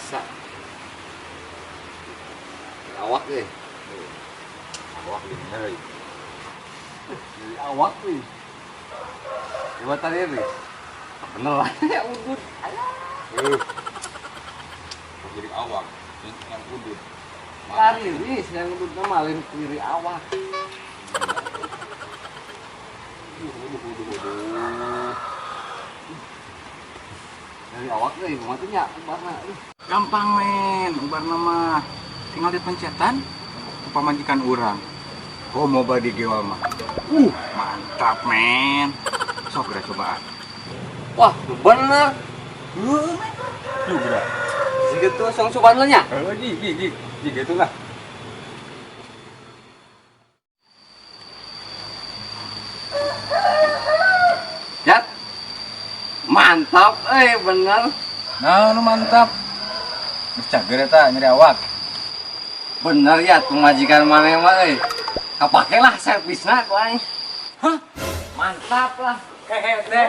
bisa. Awak deh. Awak ini euy. Dari awak nih. Coba tadi nih. Bener lah ya udut. Jadi awak yang udut. Kariris yang udutnya malin kiri awak. Dari awak deh, matinya ubarna. Gampang men, ubar nama. Tinggal dipencetan ke pamajikan orang. Oh mau badi gewal mah. Mantap men. Sok geura cobaan. Wah, bener. Lu geura. Segitu langsung cobaan nya. Di gitu lah. Jat. Mantap, bener. Nah, lu mantap. Cager eta nyeri awak. Bener ya, pemajikan mana mah kapake lah servisna ku aing. Hah? Mantap lah. Hehe, deh.